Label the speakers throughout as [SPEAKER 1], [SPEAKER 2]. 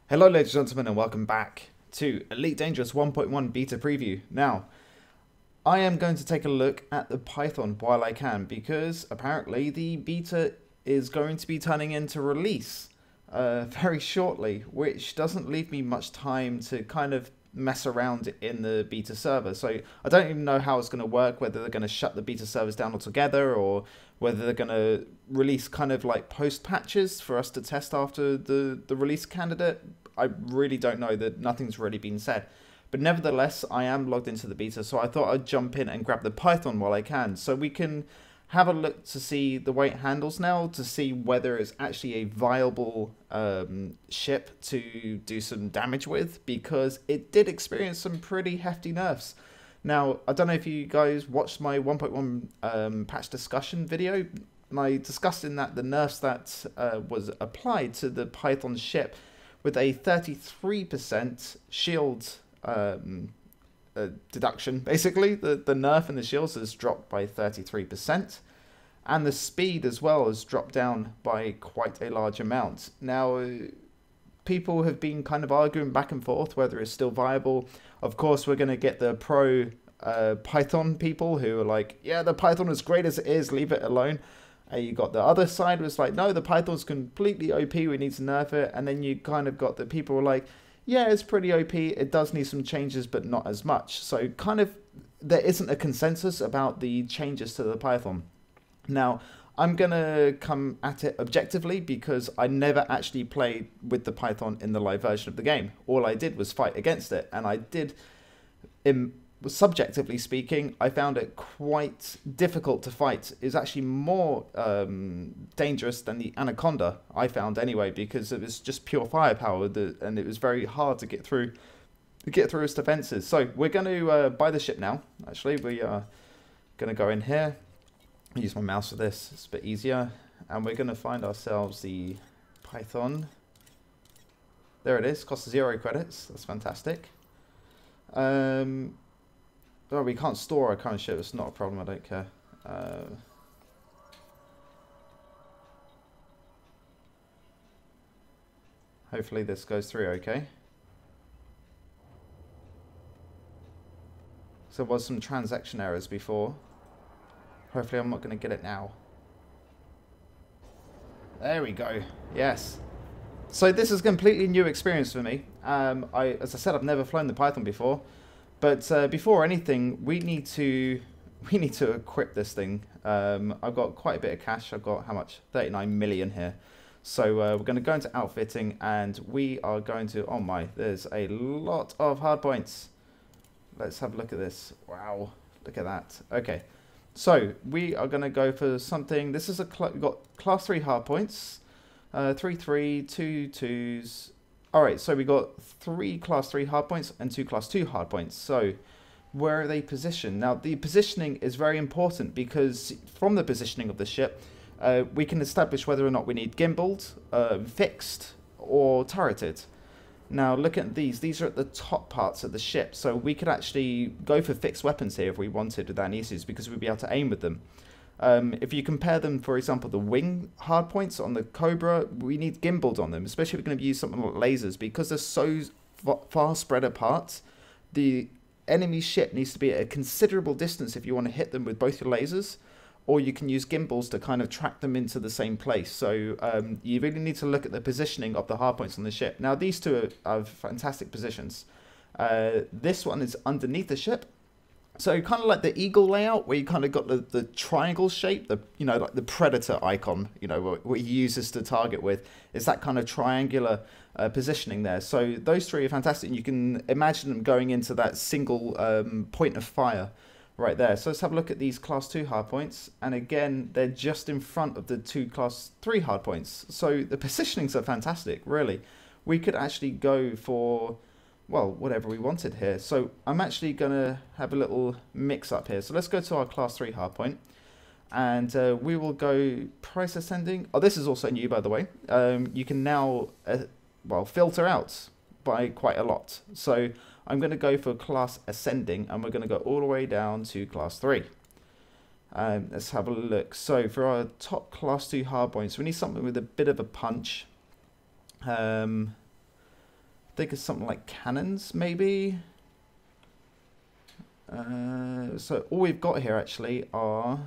[SPEAKER 1] Hello ladies and gentlemen and welcome back to Elite Dangerous 1.1 beta preview. Now, I am going to take a look at the Python while I can because apparently the beta is going to be turning into release very shortly, which doesn't leave me much time to kind of mess around in the beta server. So I don't even know how it's going to work, whether they're going to shut the beta servers down altogether or whether they're going to release kind of like post patches for us to test after the release candidate. I really don't know, that nothing's really been said. But nevertheless, I am logged into the beta, so I thought I'd jump in and grab the Python while I can, so we can have a look to see the way it handles now, to see whether it's actually a viable ship to do some damage with, because it did experience some pretty hefty nerfs. Now, I don't know if you guys watched my 1.1 patch discussion video, and I discussed in that the nerfs that was applied to the Python ship with a 33% shield deduction. Basically, the nerf in the shields has dropped by 33%, and the speed as well has dropped down by quite a large amount. Now, people have been kind of arguing back and forth whether it's still viable. Of course, we're going to get the pro Python people who are like, yeah, the Python is great as it is, leave it alone. You got the other side was like, no, the Python's completely OP, we need to nerf it. And then you kind of got the people who are like, yeah, it's pretty OP, it does need some changes, but not as much. So kind of there isn't a consensus about the changes to the Python. Now, I'm going to come at it objectively because I never actually played with the Python in the live version of the game. All I did was fight against it, and I did, subjectively speaking, I found it quite difficult to fight. It's actually more dangerous than the Anaconda, I found anyway, because it was just pure firepower, and it was very hard to get through its defenses. So we're going to buy the ship now. Actually, we are going to go in here. Use my mouse for this, it's a bit easier, and we're going to find ourselves the Python. There it is, costs 0 credits, that's fantastic. Oh, we can't store our current ship, it's not a problem, I don't care. Hopefully this goes through okay. So there was some transaction errors before. Hopefully I'm not going to get it now. There we go. Yes. So this is a completely new experience for me. As I said, I've never flown the Python before. But before anything, we need to equip this thing. I've got quite a bit of cash. I've got how much? 39 million here. So we're going to go into outfitting, and we are going to. Oh my! There's a lot of hard points. Let's have a look at this. Wow! Look at that. Okay. So we are going to go for something. This is we've got class 3 hard points, 3 3, 2 2s. All right, so we got 3 class 3 hard points and 2 class 2 hard points. So where are they positioned? Now the positioning is very important because from the positioning of the ship, we can establish whether or not we need gimbaled, fixed, or turreted. Now look at these. These are at the top parts of the ship, so we could actually go for fixed weapons here if we wanted without any issues, because we'd be able to aim with them. If you compare them, for example, the wing hardpoints on the Cobra, we need gimbaled on them, especially if we're going to use something like lasers, because they're so far spread apart. The enemy ship needs to be at a considerable distance if you want to hit them with both your lasers, or you can use gimbals to kind of track them into the same place. So you really need to look at the positioning of the hardpoints on the ship. Now these two are fantastic positions. This one is underneath the ship. So kind of like the eagle layout, where you kind of got the triangle shape, like the predator icon, what you use this to target with, is that kind of triangular positioning there. So those three are fantastic, and you can imagine them going into that single point of fire right there. So let's have a look at these class 2 hardpoints, and again, they're just in front of the 2 class 3 hardpoints. So the positionings are fantastic, really. We could actually go for, well, whatever we wanted here. So I'm actually going to have a little mix up here. So let's go to our class 3 hardpoint, and we will go price ascending. Oh, this is also new, by the way. You can now, filter out by quite a lot. So I'm going to go for class ascending, and we're going to go all the way down to class 3. Let's have a look. So for our top class 2 hardpoints, we need something with a bit of a punch. think it's something like cannons, maybe. So all we've got here actually are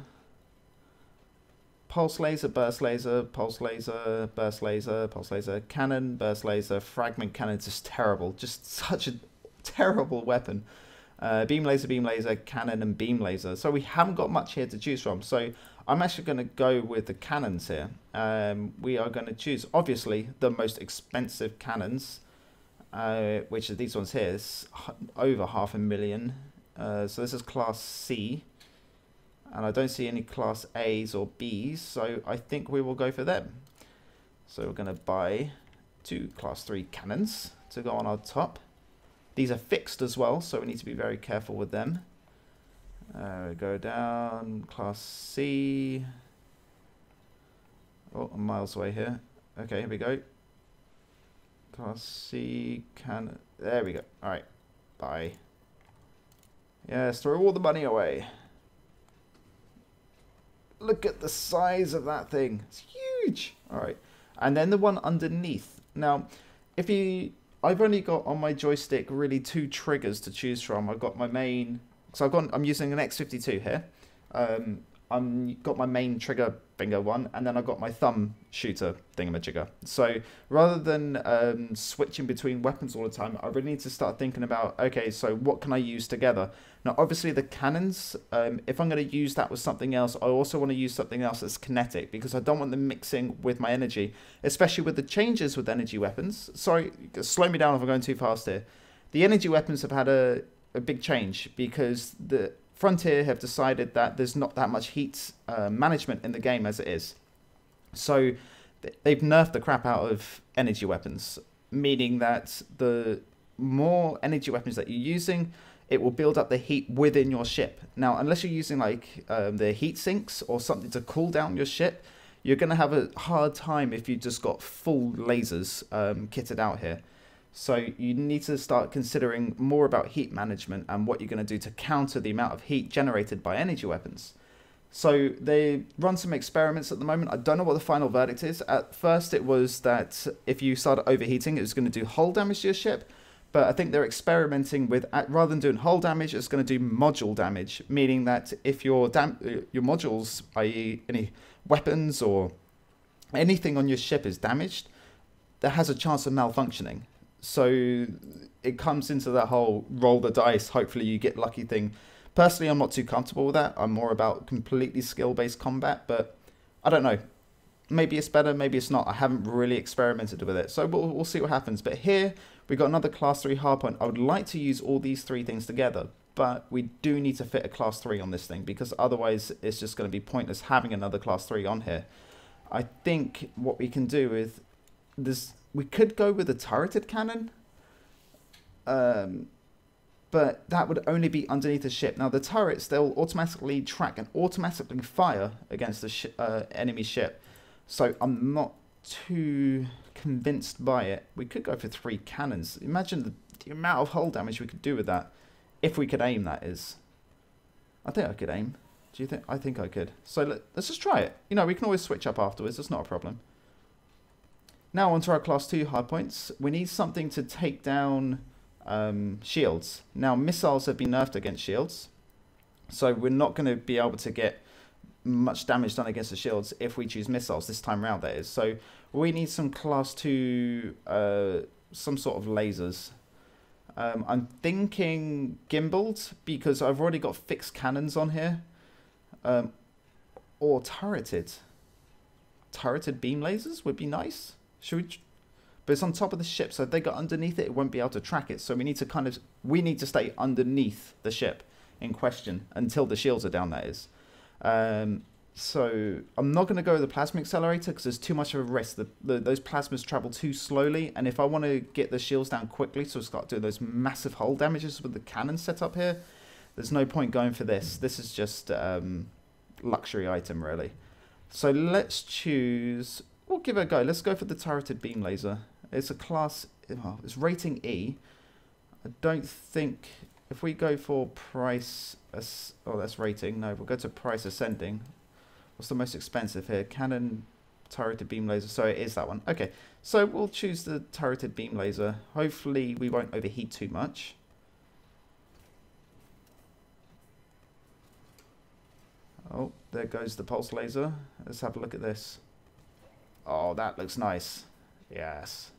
[SPEAKER 1] pulse laser, burst laser, pulse laser, burst laser, pulse laser, cannon, burst laser, fragment cannon. Just terrible. Just such a terrible weapon. Beam laser, cannon, and beam laser. So we haven't got much here to choose from. So I'm actually going to go with the cannons here. We are going to choose, obviously, the most expensive cannons, which are these ones here. It's over 500,000. So this is class C. And I don't see any class A's or B's, so I think we will go for them. So we're going to buy 2 class 3 cannons to go on our top. These are fixed as well, so we need to be very careful with them. Go down, class C. Oh, I'm miles away here. Okay, here we go. Class C cannon. There we go. All right, buy. Yes, throw all the money away. Look at the size of that thing. It's huge. All right. And then the one underneath. Now, I've only got on my joystick really 2 triggers to choose from. I've got my main, so I'm using an X52 here. I've got my main trigger finger one, and then I've got my thumb shooter thingamajigger. So rather than switching between weapons all the time, I really need to start thinking about, okay, so what can I use together? Now, obviously the cannons, if I'm going to use that with something else, I also want to use something else that's kinetic, because I don't want them mixing with my energy, especially with the changes with energy weapons. Sorry, slow me down if I'm going too fast here. The energy weapons have had a big change, because the Frontier have decided that there's not that much heat management in the game as it is. So they've nerfed the crap out of energy weapons, meaning that the more energy weapons that you're using, it will build up the heat within your ship. Now, unless you're using like the heat sinks or something to cool down your ship, you're going to have a hard time if you just got full lasers kitted out here. So you need to start considering more about heat management and what you're going to do to counter the amount of heat generated by energy weapons. So they run some experiments at the moment. I don't know what the final verdict is. At first it was that if you started overheating, it was going to do hull damage to your ship. But I think they're experimenting with, rather than doing hull damage, it's going to do module damage, meaning that if your modules, i.e. any weapons or anything on your ship is damaged, there has a chance of malfunctioning. So it comes into that whole roll the dice, hopefully you get lucky thing. Personally, I'm not too comfortable with that. I'm more about completely skill-based combat, but I don't know. Maybe it's better, maybe it's not. I haven't really experimented with it, so we'll see what happens. But here, we've got another class 3 hardpoint. I would like to use all these 3 things together, but we do need to fit a class 3 on this thing, because otherwise it's just going to be pointless having another class 3 on here. I think what we can do is this. We could go with a turreted cannon, but that would only be underneath the ship. Now the turrets, they'll automatically track and automatically fire against the enemy ship. So I'm not too convinced by it. We could go for 3 cannons. Imagine the amount of hull damage we could do with that, if we could aim, that is. I think I could aim. Do you think? I think I could. So let's just try it. You know, we can always switch up afterwards. It's not a problem. Now onto our class 2 hardpoints. We need something to take down shields. Now missiles have been nerfed against shields, so we're not going to be able to get much damage done against the shields if we choose missiles this time around, that is. So we need some class 2, some sort of lasers. I'm thinking gimbaled, because I've already got fixed cannons on here, or turreted. Turreted beam lasers would be nice. Should we? But it's on top of the ship, so if they got underneath it, it won't be able to track it. So we need to stay underneath the ship in question until the shields are down, that is. So I'm not going to go with the plasma accelerator, because there's too much of a risk. Those plasmas travel too slowly, and if I want to get the shields down quickly, so start doing those massive hull damages with the cannon set up here, there's no point going for this. This is just luxury item, really. So let's choose. We'll give it a go. Let's go for the turreted beam laser. It's a class. Well, it's rating E. I don't think if we go for price. Oh, that's rating. No, we'll go to price ascending. What's the most expensive here? Cannon Turreted beam laser. So it is that one. Okay, so we'll choose the turreted beam laser. Hopefully we won't overheat too much. Oh, there goes the pulse laser. Let's have a look at this. Oh, that looks nice. Yes.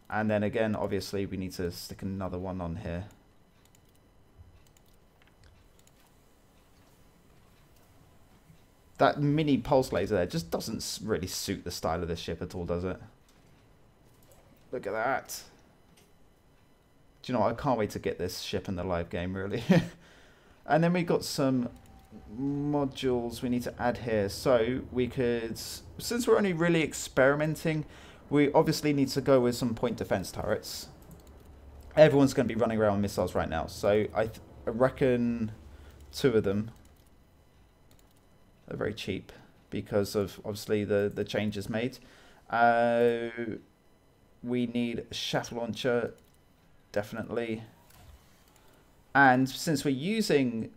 [SPEAKER 1] And then again, obviously, we need to stick another one on here. That mini pulse laser there just doesn't really suit the style of this ship at all, does it? Look at that. Do you know what? I can't wait to get this ship in the live game, really. And then we got some modules we need to add here. So we could, since we're only really experimenting, we obviously need to go with some point defense turrets. Everyone's going to be running around with missiles right now. So I reckon 2 of them. They're very cheap because of obviously the changes made. We need a shaft launcher, definitely. And since we're using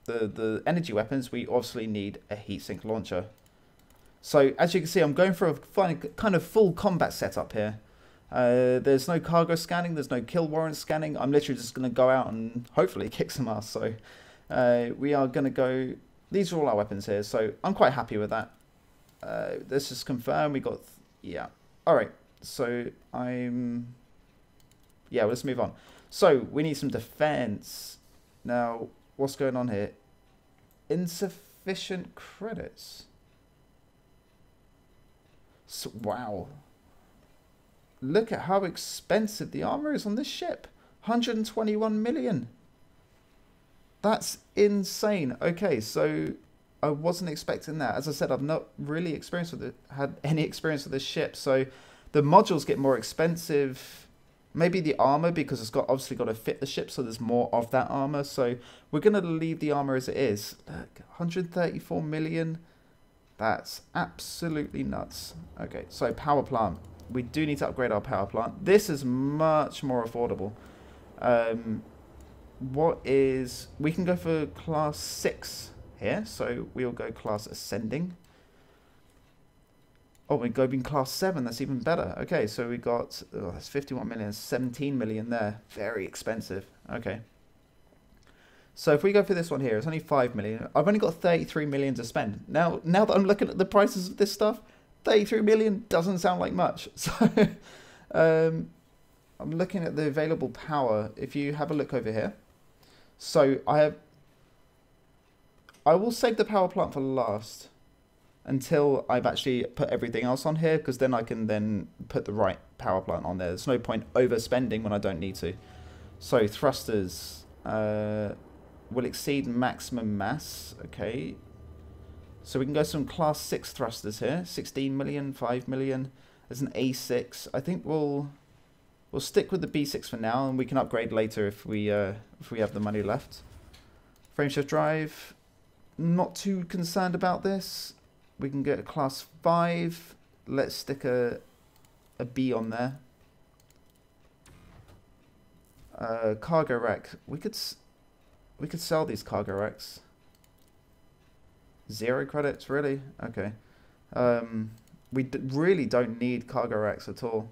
[SPEAKER 1] the energy weapons, we obviously need a heatsink launcher. So as you can see, I'm going for a kind of full combat setup here. There's no cargo scanning, there's no kill warrant scanning. I'm literally just going to go out and hopefully kick some ass. So we are going to go. These are all our weapons here, so I'm quite happy with that. Let's just confirm we got. Yeah. All right. So yeah, let's move on. So we need some defense. Now, what's going on here? Insufficient credits. So, wow. Look at how expensive the armor is on this ship. 121 million. That's insane. Okay, so I wasn't expecting that. As I said, I've not really had any experience with this ship. So the modules get more expensive. Maybe the armor, because it's obviously got to fit the ship, so there's more of that armor. So we're going to leave the armor as it is. Look, 134 million. That's absolutely nuts. Okay, so power plant. We do need to upgrade our power plant. This is much more affordable. We can go for class 6 here. So we'll go class ascending. Oh, we're going class 7. That's even better. Okay, so we got, that's 51 million, 17 million there. Very expensive. Okay. So if we go for this one here, it's only 5 million. I've only got 33 million to spend. Now that I'm looking at the prices of this stuff, 33 million doesn't sound like much. So I'm looking at the available power. If you have a look over here. So I will save the power plant for last until I've actually put everything else on here, because then I can then put the right power plant on there. There's no point overspending when I don't need to. So thrusters will exceed maximum mass. Okay. So we can go some class 6 thrusters here. 16 million, 5 million. There's an A6. I think we'll stick with the B6 for now, and we can upgrade later if we have the money left. Frameshift drive. Not too concerned about this. We can get a class 5. Let's stick a B on there. Cargo rack. We could sell these cargo racks. 0 credits, really? Okay. We really don't need cargo racks at all.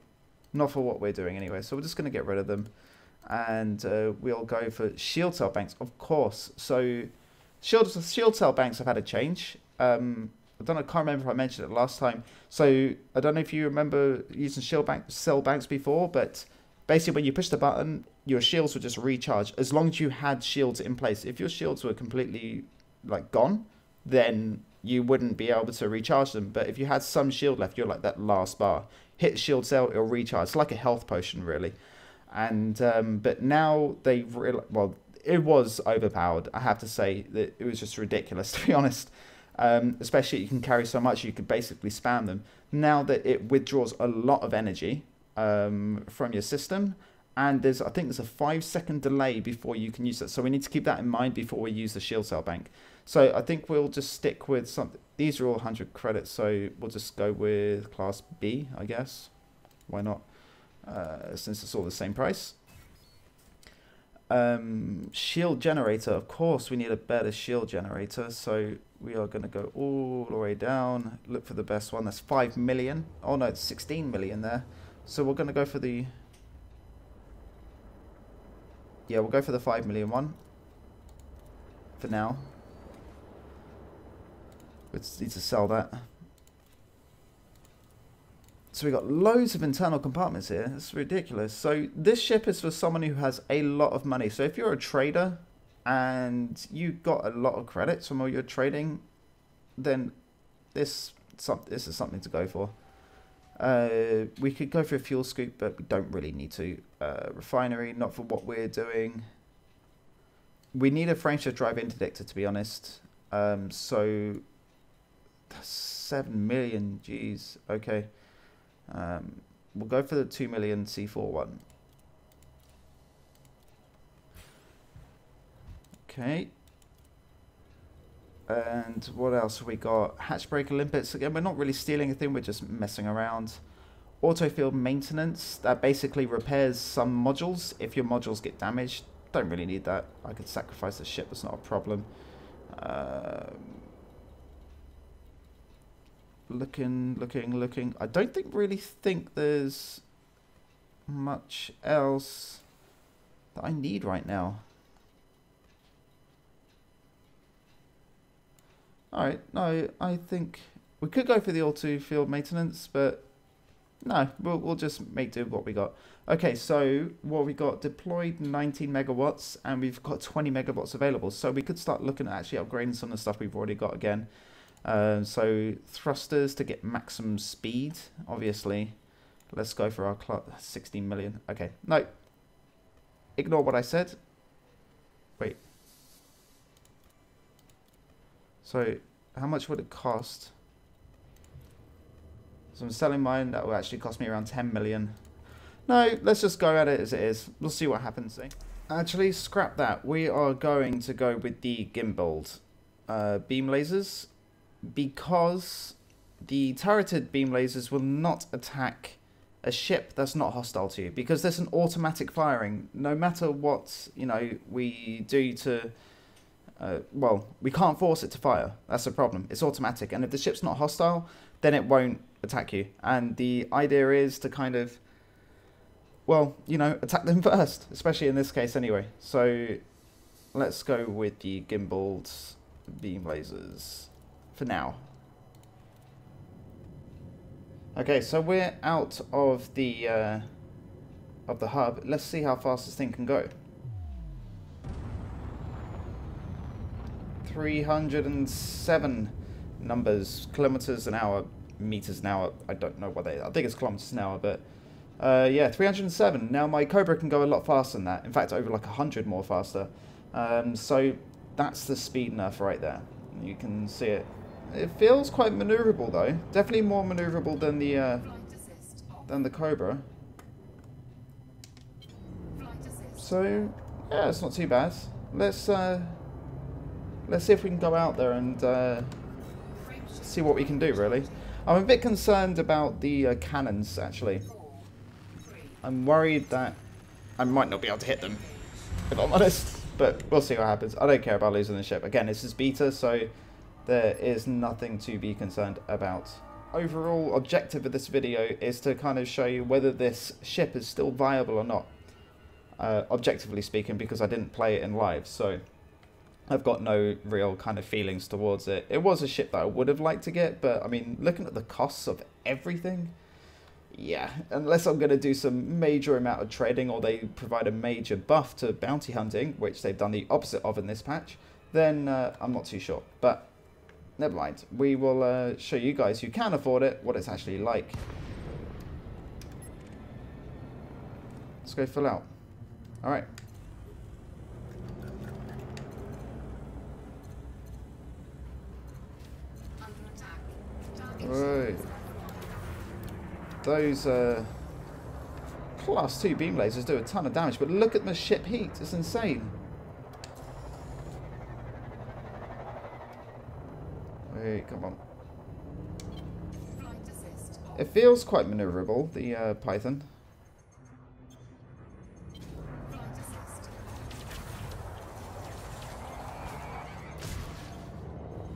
[SPEAKER 1] Not for what we're doing anyway. So we're just going to get rid of them. And we'll go for shield cell banks, of course. So shield cell banks have had a change. I can't remember if I mentioned it last time. So I don't know if you remember using cell banks before, but basically when you push the button, your shields would just recharge as long as you had shields in place. If your shields were completely gone, then you wouldn't be able to recharge them. But if you had some shield left, you're like that last bar. Hit shield cell, it'll recharge. It's like a health potion, really. And but now they it was overpowered. I have to say that it was just ridiculous, to be honest. Especially you can carry so much, you could basically spam them. Now that it withdraws a lot of energy from your system, and I think there's a 5-second delay before you can use it. So we need to keep that in mind before we use the shield cell bank. So I think we'll just stick with something. These are all 100 credits, so we'll just go with class B, I guess. Why not? Since it's all the same price. Shield generator, of course we need a better shield generator, so we are going to go all the way down, look for the best one. That's 5 million. Oh no, it's 16 million there. So we're going to go for the... Yeah, we'll go for the 5 million one for now. We just need to sell that. So we got loads of internal compartments here. It's ridiculous. So this ship is for someone who has a lot of money. So if you're a trader and you got a lot of credits from all your trading, then this is something to go for. We could go for a fuel scoop, but we don't really need to. Refinery, not for what we're doing. We need a frameshift drive interdictor, to be honest. So 7 million, geez. Okay. We'll go for the 2 million C4 one. Okay. And what else have we got? Hatch breaker limpets. Again, we're not really stealing anything, we're just messing around. Auto field maintenance. That basically repairs some modules if your modules get damaged. Don't really need that. I could sacrifice the ship, it's not a problem. Looking. I don't really think there's much else that I need right now. Alright, no, I think we could go for the auto field maintenance, but no, we'll just make do with what we got. Okay, so what we got deployed 19 megawatts, and we've got 20 megawatts available. So we could start looking at actually upgrading some of the stuff we've already got again. So thrusters to get maximum speed, obviously. Let's go for our 16 million. Okay, no. Ignore what I said. Wait. So how much would it cost? So I'm selling mine. That will actually cost me around 10 million. No, let's just go at it as it is. We'll see what happens. Actually, scrap that. We are going to go with the gimbaled beam lasers, because the turreted beam lasers will not attack a ship that's not hostile to you, because there's an automatic firing. No matter what, you know, we do to... well, we can't force it to fire. That's the problem. It's automatic. And if the ship's not hostile, then it won't attack you. And the idea is to kind of, well, you know, attack them first, especially in this case anyway. So let's go with the gimbaled beam lasers for now. Okay, so we're out of the hub. Let's see how fast this thing can go. 307 numbers, kilometers an hour, meters an hour. I don't know what they are. I think it's kilometers an hour, but yeah, 307. Now my Cobra can go a lot faster than that. In fact, over like 100 more faster. So that's the speed nerf right there. You can see it. It feels quite maneuverable though. Definitely more maneuverable than the Cobra. So yeah, it's not too bad. Let's see if we can go out there and see what we can do, really. I'm a bit concerned about the cannons, actually. I'm worried that I might not be able to hit them, if I'm honest. But we'll see what happens. I don't care about losing the ship. Again, this is beta, so there is nothing to be concerned about. Overall objective of this video is to kind of show you whether this ship is still viable or not. Objectively speaking, because I didn't play it in live, so I've got no real kind of feelings towards it. It was a ship that I would have liked to get, but I mean, looking at the costs of everything, yeah, unless I'm going to do some major amount of trading or they provide a major buff to bounty hunting, which they've done the opposite of in this patch, then I'm not too sure. But never mind. We will show you guys who can afford it what it's actually like. Let's go full out. All right. Right. Those class 2 beam lasers do a ton of damage, but look at the ship heat. It's insane. Wait, come on. It feels quite maneuverable, the Python.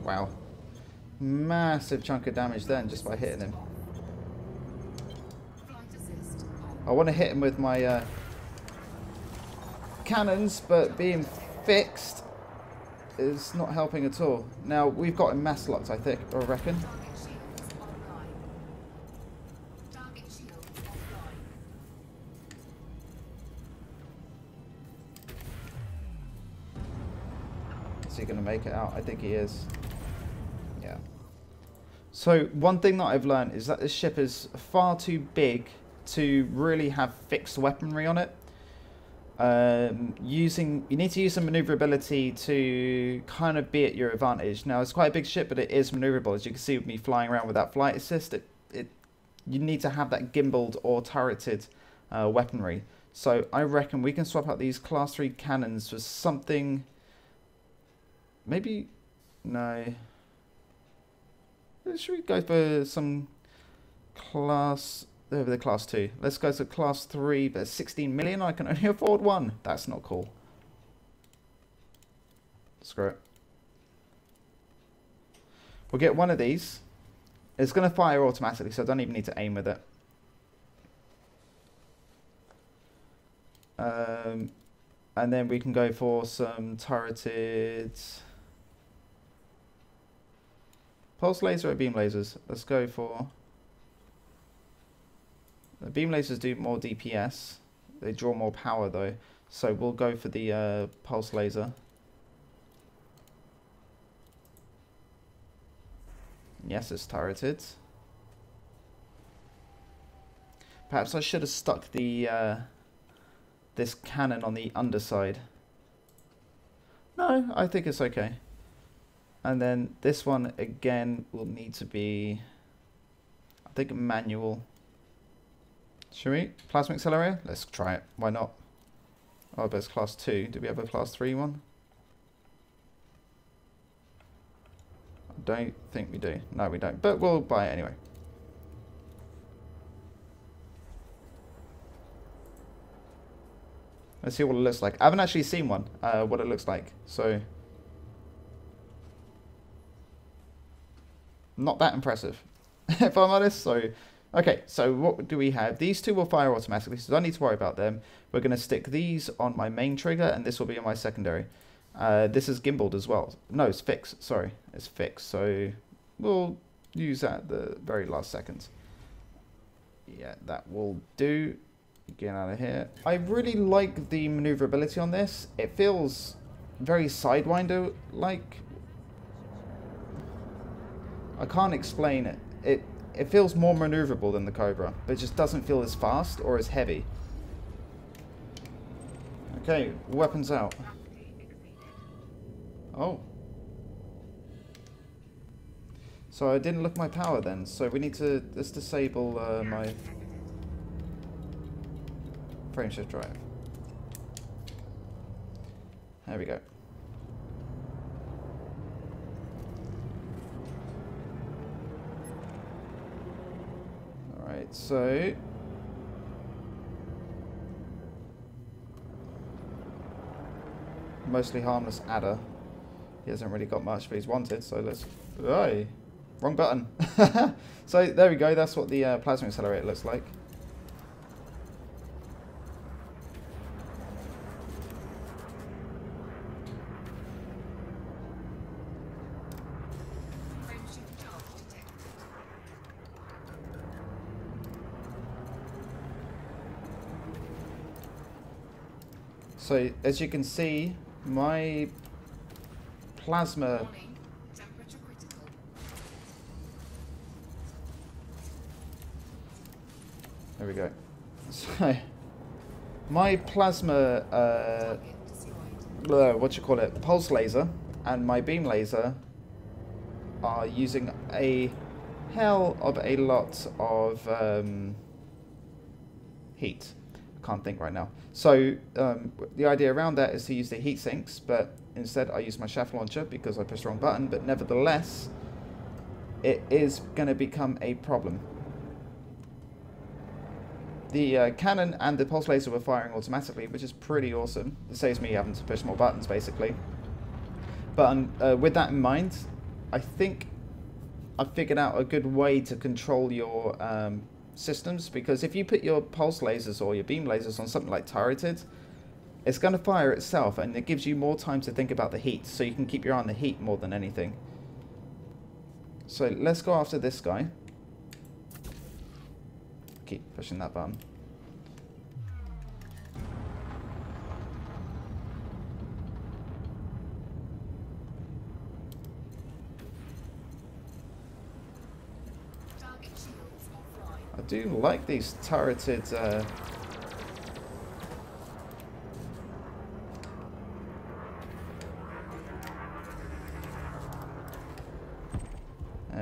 [SPEAKER 1] Wow. massive chunk of damage then just by hitting him. I want to hit him with my cannons, but being fixed is not helping at all. Now, we've got him mass locked, I think, or I reckon. Is he going to make it out? I think he is. Yeah. So, one thing that I've learned is that this ship is far too big to really have fixed weaponry on it. You need to use some maneuverability to kind of be at your advantage. Now, it's quite a big ship, but it is maneuverable. As you can see with me flying around with that flight assist, you need to have that gimbaled or turreted weaponry. So I reckon we can swap out these class 3 cannons for something. Maybe no. Should we go for some class? Over the class 2. Let's go to class 3, but 16 million. I can only afford one. That's not cool. Screw it. We'll get one of these. It's going to fire automatically, so I don't even need to aim with it. And then we can go for some turreted pulse laser or beam lasers. Let's go for. The beam lasers do more DPS. They draw more power though. So we'll go for the pulse laser. Yes, it's turreted. Perhaps I should have stuck the this cannon on the underside. No, I think it's okay. And then this one again will need to be, I think, manual. Should we? Plasma accelerator? Let's try it. Why not? Oh, but it's class 2. Do we have a class 3 one? I don't think we do. No, we don't. But we'll buy it anyway. Let's see what it looks like. I haven't actually seen one, what it looks like. So, not that impressive, if I'm honest. So, okay, so what do we have? These two will fire automatically, so don't need to worry about them. We're going to stick these on my main trigger, and this will be on my secondary. This is gimbaled as well. No, it's fixed. Sorry, it's fixed. So we'll use that at the very last second. Yeah, that will do. Get out of here. I really like the maneuverability on this. It feels very Sidewinder-like. I can't explain it. It feels more maneuverable than the Cobra, but it just doesn't feel as fast or as heavy. Okay, weapons out. Oh. So I didn't look my power then, so we need to just disable my frame shift drive. There we go. Alright, so mostly harmless adder. He hasn't really got much, but he's wanted, so let's... Hey, wrong button. So there we go, that's what the plasma accelerator looks like. So as you can see, my plasma there we go. So my plasma what you call it, pulse laser and my beam laser are using a hell of a lot of heat. Can't think right now. So the idea around that is to use the heat sinks, but instead I use my shaft launcher because I pushed the wrong button, but nevertheless it is going to become a problem. The cannon and the pulse laser were firing automatically, which is pretty awesome. It saves me having to push more buttons basically. But with that in mind, I think I've figured out a good way to control your systems, because if you put your pulse lasers or your beam lasers on something like turreted, it's going to fire itself, and it gives you more time to think about the heat, so you can keep your eye on the heat more than anything. So let's go after this guy. Keep pushing that button. I do like these turreted there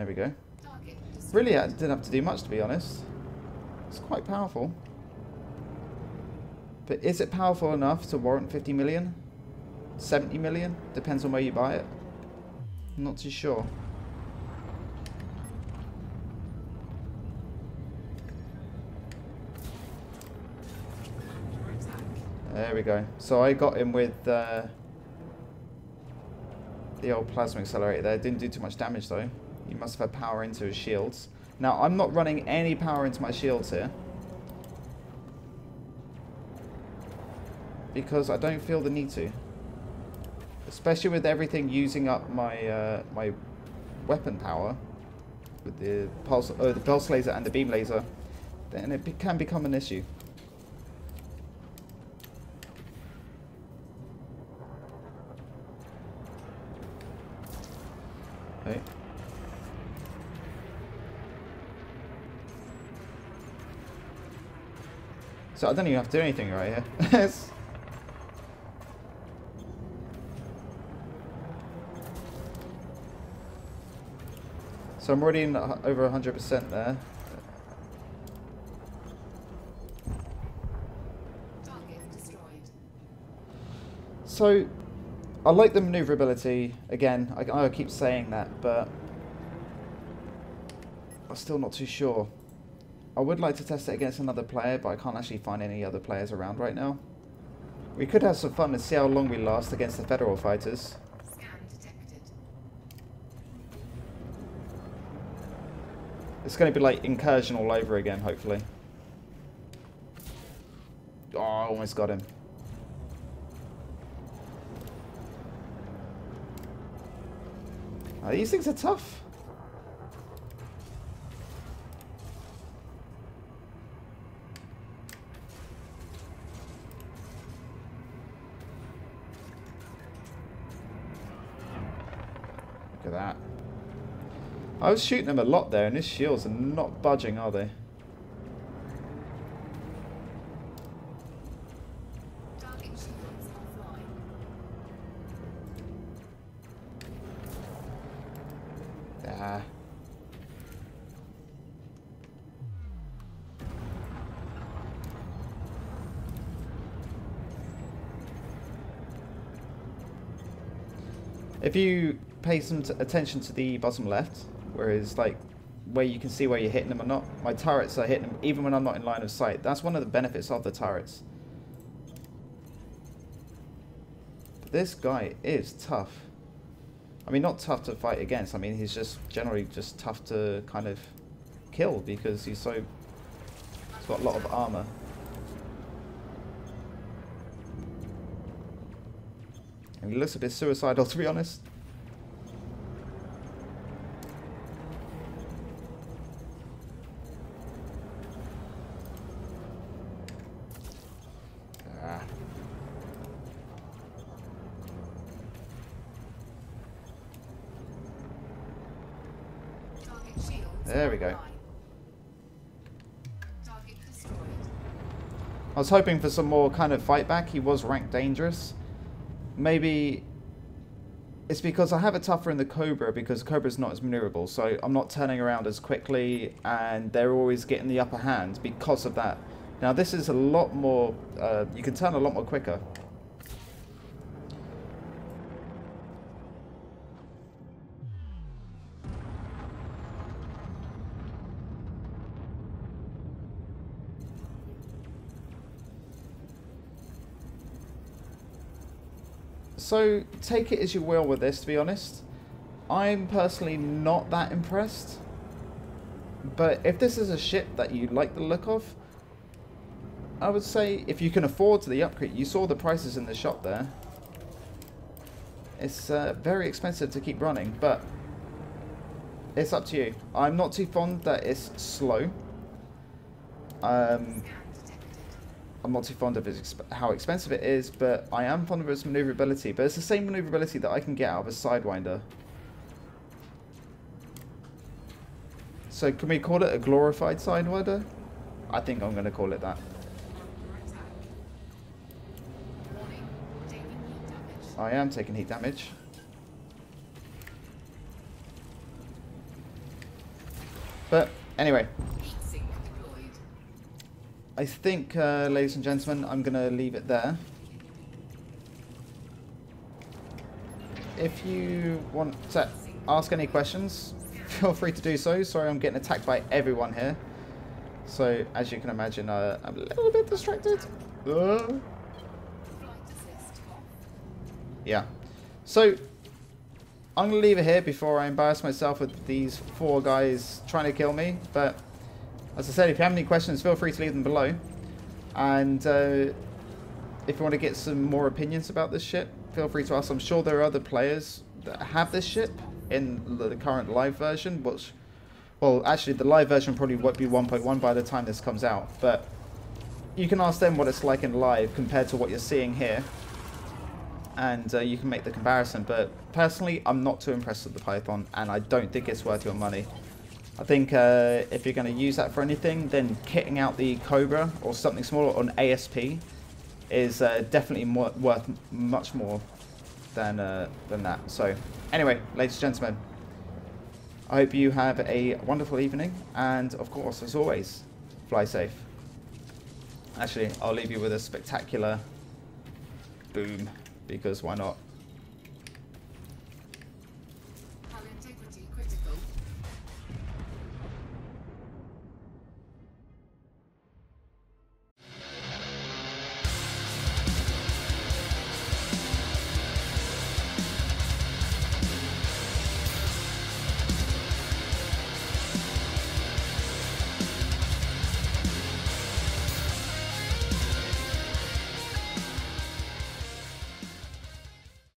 [SPEAKER 1] we go. Really, I didn't have to do much, to be honest. It's quite powerful. But is it powerful enough to warrant 50 million? 70 million? Depends on where you buy it. I'm not too sure. There we go. So I got him with the old plasma accelerator there. Didn't do too much damage though. He must have had power into his shields. Now I'm not running any power into my shields here, because I don't feel the need to. Especially with everything using up my my weapon power with the pulse laser and the beam laser, then it can become an issue. Okay. So I don't even have to do anything right here. So I'm already in over 100% there.
[SPEAKER 2] Target destroyed.
[SPEAKER 1] So I like the maneuverability. Again, I keep saying that, but I'm still not too sure. I would like to test it against another player, but I can't actually find any other players around right now. We could have some fun and see how long we last against the Federal fighters.
[SPEAKER 2] Scan detected.
[SPEAKER 1] It's going to be like Incursion all over again, hopefully. Oh, I almost got him. Oh, these things are tough. Look at that. I was shooting them a lot there, and his shields are not budging, are they?
[SPEAKER 2] Target shields offline.
[SPEAKER 1] Ah. If you pay some attention to the bottom left, whereas like where you can see where you're hitting them or not, my turrets are hitting them even when I'm not in line of sight. That's one of the benefits of the turrets. But this guy is tough. I mean, not tough to fight against. I mean, he's just generally just tough to kind of kill because he's got a lot of armor. And he looks a bit suicidal, to be honest. Ah.
[SPEAKER 2] Target shields
[SPEAKER 1] There we go.
[SPEAKER 2] offline. Target destroyed.
[SPEAKER 1] I was hoping for some more kind of fight back. He was ranked dangerous. Maybe it's because I have it tougher in the Cobra because Cobra's not as maneuverable, so I'm not turning around as quickly and they're always getting the upper hand because of that. Now this is a lot more, you can turn a lot more quicker. So take it as you will with this, to be honest. I'm personally not that impressed. But if this is a ship that you like the look of, I would say if you can afford the upgrade, you saw the prices in the shop there. It's very expensive to keep running, but it's up to you. I'm not too fond that it's slow. I'm not too fond of how expensive it is, but I am fond of its maneuverability. But it's the same maneuverability that I can get out of a Sidewinder. So can we call it a glorified Sidewinder? I think I'm going to call it that.
[SPEAKER 2] Warning, taking heat damage.
[SPEAKER 1] I am taking heat damage. But anyway,
[SPEAKER 2] Heat sink deployed.
[SPEAKER 1] I think, ladies and gentlemen, I'm going to leave it there. If you want to ask any questions, feel free to do so. Sorry, I'm getting attacked by everyone here. So, as you can imagine, I'm a little bit distracted.
[SPEAKER 2] Flight assist off.
[SPEAKER 1] Yeah. So, I'm going to leave it here before I embarrass myself with these 4 guys trying to kill me. But, as I said, if you have any questions, feel free to leave them below. And if you want to get some more opinions about this ship, feel free to ask. I'm sure there are other players that have this ship in the current live version, which, well, actually the live version probably won't be 1.1 by the time this comes out, but you can ask them what it's like in live compared to what you're seeing here, and you can make the comparison. But personally, I'm not too impressed with the Python, and I don't think it's worth your money. I think if you're going to use that for anything, then kitting out the Cobra or something smaller on ASP is definitely worth much more than that. So anyway, ladies and gentlemen, I hope you have a wonderful evening, and of course, as always, fly safe. Actually, I'll leave you with a spectacular boom, because why not?